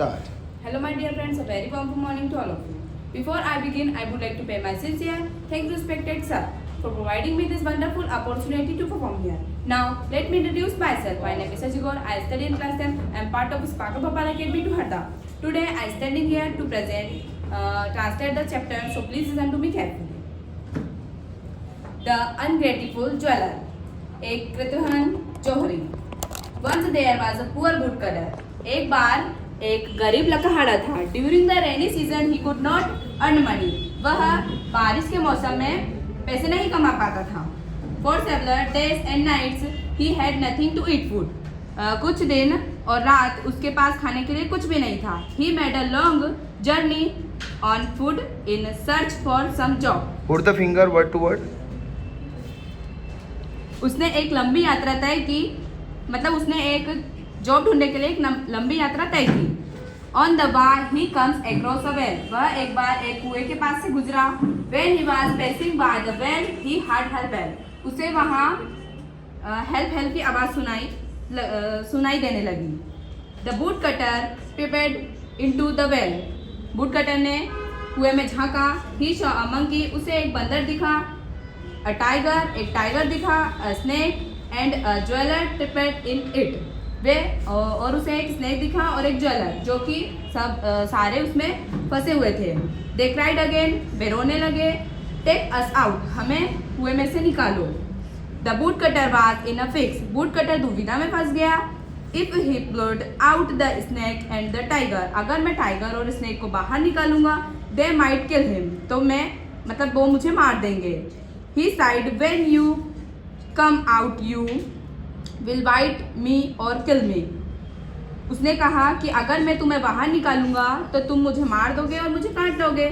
Start. Hello, my dear friends. A very warm morning to all of you. Before I begin, I would like to pay my sincere thanks to respected sir for providing me this wonderful opportunity to perform here. Now, let me introduce myself. My name is Sajigor. I study in class 10. I am part of Sparkle Bhopal Academy to Harda. Today, I am standing here to translate the chapter. So please listen to me carefully. The ungrateful jeweler. एक कृतघ्न जोहरी. Once there was a poor woodcutter. एक बार एक गरीब लकड़हारा था. During the rainy season he could not earn money. वह बारिश के मौसम में पैसे नहीं कमा पाता था. For several days and nights he had nothing to eat food. कुछ दिन और रात उसके पास खाने के लिए कुछ भी नहीं था. He made a long journey on food in search for some job. Put the finger word to word. उसने एक लंबी यात्रा तय की. मतलब उसने एक जॉब ढूंढने के लिए एक लंबी यात्रा तय की. On the way he comes across a well. वह एक बार एक कुएं के पास से गुजरा. When he was passing by the well he heard her bell. उसे वहाँ हेल्प हेल्प की आवाज़ सुनाई देने लगी. The boot cutter peeped into the well. Boot cutter ने कुएं में झांका. He saw a monkey. उसे एक बंदर दिखा. A tiger. एक टाइगर दिखा. A snake and a jeweller tripped in it. वे और उसे एक स्नेक दिखा और एक ज्वेलर जो कि सब सारे उसमें फंसे हुए थे. दे क्राइड अगेन. वे रोने लगे. Take us out. हमें कुएं में से निकालो. The boot cutter was in a fix. Boot cutter दुविधा में फंस गया. If he pulled out the snake and the tiger. अगर मैं टाइगर और स्नेक को बाहर निकालूंगा दे माइट किल हिम. तो मैं मतलब वो मुझे मार देंगे. He said when you come out you will bite me और किल मी. उसने कहा कि अगर मैं तुम्हें बाहर निकालूंगा तो तुम मुझे मार दोगे और मुझे काट दोगे.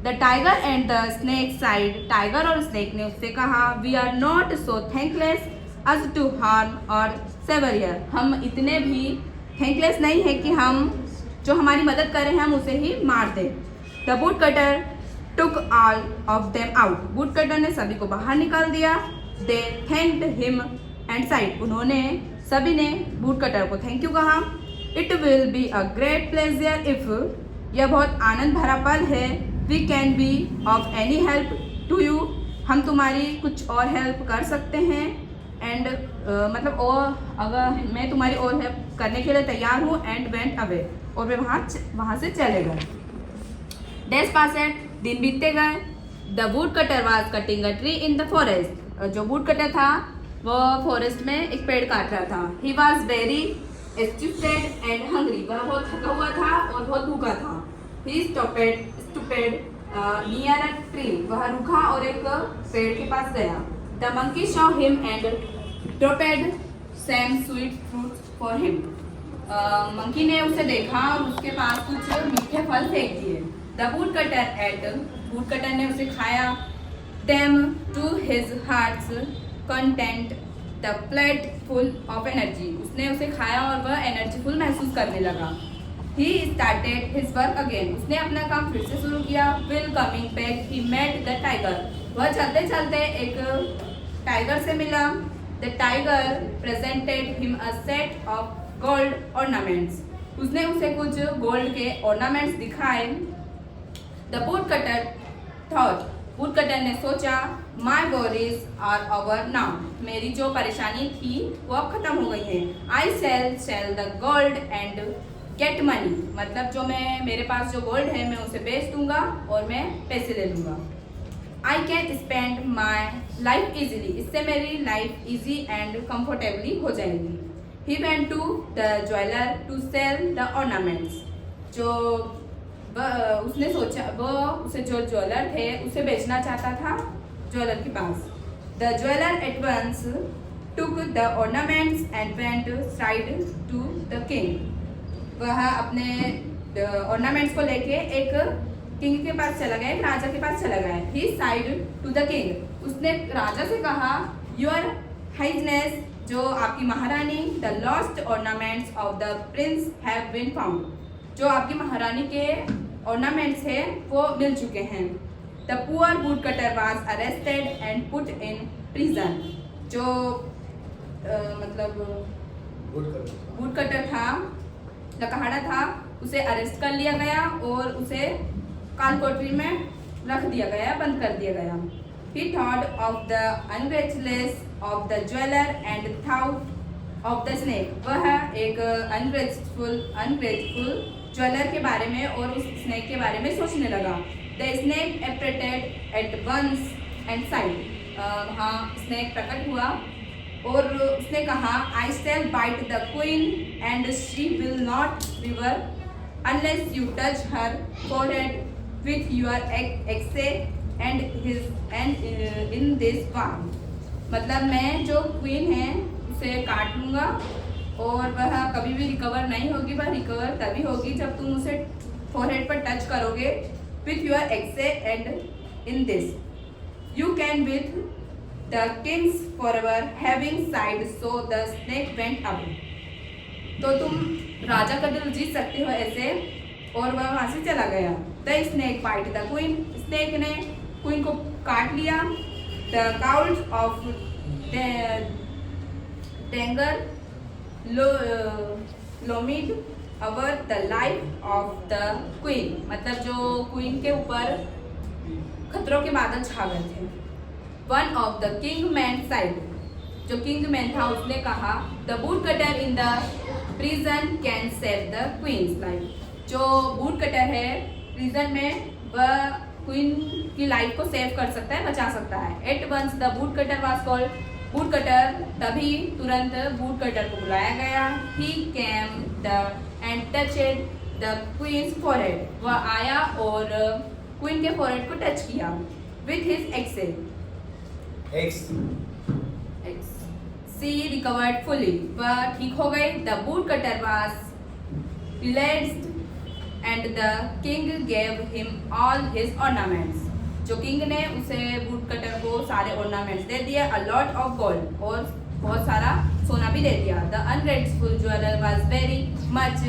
The tiger and the snake said. Tiger और स्नेक ने उससे कहा we are not so thankless as to harm our saviour. हम इतने भी थैंकलेस नहीं है कि हम जो हमारी मदद कर रहे हैं हम उसे ही मार दें. The boot cutter took all of them out. Boot cutter ने सभी को बाहर निकाल दिया. They thanked him and said. उन्होंने सभी ने बूट कटर को थैंक यू कहा. It will be a great pleasure if. यह बहुत आनंद भरा पल है. We can be of any help to you. हम तुम्हारी कुछ और हेल्प कर सकते हैं. एंड मतलब और अगर मैं तुम्हारी और हेल्प करने के लिए तैयार हूँ. And went away. और वे वहाँ से चले गए. Days passed. दिन बीतते गए. The wood cutter was cutting a tree in the forest. जो वुड कटर था वो फॉरेस्ट में एक पेड़ काट रहा था. He was very exhausted and hungry. वह बहुत थका हुआ था और बहुत भूखा था. He stooped near a tree. वह रुका और एक पेड़ के पास गया. The monkey saw him and dropped some sweet fruits for him. Monkey ने उसे देखा और उसके पास कुछ मीठे फल फेंक दिए. The wood cutter ate. Wood cutter ने उसे खाया. them to his heart's content the plate full of energy. उसने उसे खाया और वह एनर्जीफुल महसूस करने लगा. he started his work again. उसने अपना काम फिर से शुरू किया. while coming back he met the tiger. वह चलते चलते एक टाइगर से मिला. the tiger presented him a set of gold ornaments. उसने उसे कुछ गोल्ड के ornaments दिखाए. the woodcutter thought. वुडकटर ने सोचा माई वॉरीज आर ओवर नाउ. मेरी जो परेशानी थी वो अब खत्म हो गई है. I sell the gold and get money. मतलब जो मेरे पास जो गोल्ड है मैं उसे बेच दूंगा और मैं पैसे ले लूँगा. I can spend my life easily. इससे मेरी लाइफ इजी एंड कंफर्टेबली हो जाएगी. He went to the jeweller to sell the ornaments. जो उसने सोचा वो उसे जो ज्वेलर थे उसे बेचना चाहता था ज्वेलर के पास. The jeweller at once took the ornaments and went side to the king. वह अपने ऑर्नामेंट्स को लेके एक किंग के पास चला गया. एक राजा के पास चला गया. He said to the king. उसने राजा से कहा योर हाइनेस. जो आपकी महारानी. The lost ornaments of the prince have been found. जो आपकी महारानी के ऑर्नामेंट्स है वो मिल चुके हैं. The poor would cutter was arrested and put in prison. जो मतलब वुड कटर था लकड़हारा था उसे अरेस्ट कर लिया गया और उसे काल कोठरी में रख दिया गया, बंद कर दिया गया। He thought of the ungratefulness of the jeweler and thought of the snake. वह एक ungrateful ज्वेलर के बारे में और उस स्नेक के बारे में सोचने लगा। The snake appeared at once and sighed. वहाँ स्नेक प्रकट हुआ और उसने कहा, I shall bite the queen and she will not recover unless you touch her forehead with your axe and in this one. मतलब मैं जो क्वीन है उसे काट लूँगा और वह कभी भी रिकवर नहीं होगी। वह रिकवर तभी होगी जब तुम उसे फोरहेड पर टच करोगे with your axe and in this. You can with the kings forever having sighed so the snake went away. तो तुम राजा का दिल जीत सकते हो ऐसे, और वह वहाँ से चला गया। The snake bite the queen. Snake ने क्वीन को काट लिया। The clouds of danger loomed over the life of the queen. मतलब जो क्वीन के ऊपर खतरों के बादल छा गए थे। One of the kingman said, जो किंगमैन था उसने कहा, The woodcutter in the prison can save the queen's life. जो वुड कटर है प्रिजन में, वह क्वीन की लाइफ को सेव कर सकता है, बचा सकता है। At once the wood cutter was called, wood cutter तभी तुरंत वुड कटर को बुलाया गया। He came and touched the queen's forehead, वह आया और क्वीन के फॉरहेड को टच किया with his axe. She recovered fully, वह ठीक हो गई। The wood cutter was relaxed and the king gave him all his ornaments. जो किंग ने उसे वुड कटर को सारे ornaments दे दिए, a lot of gold, और बहुत सारा सोना भी दे दिया। The ungrateful jeweler was very much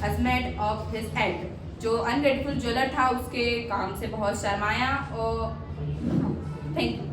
ashamed of his act. जो ungrateful jeweler था उसके काम से बहुत शर्माया और थैंक यू।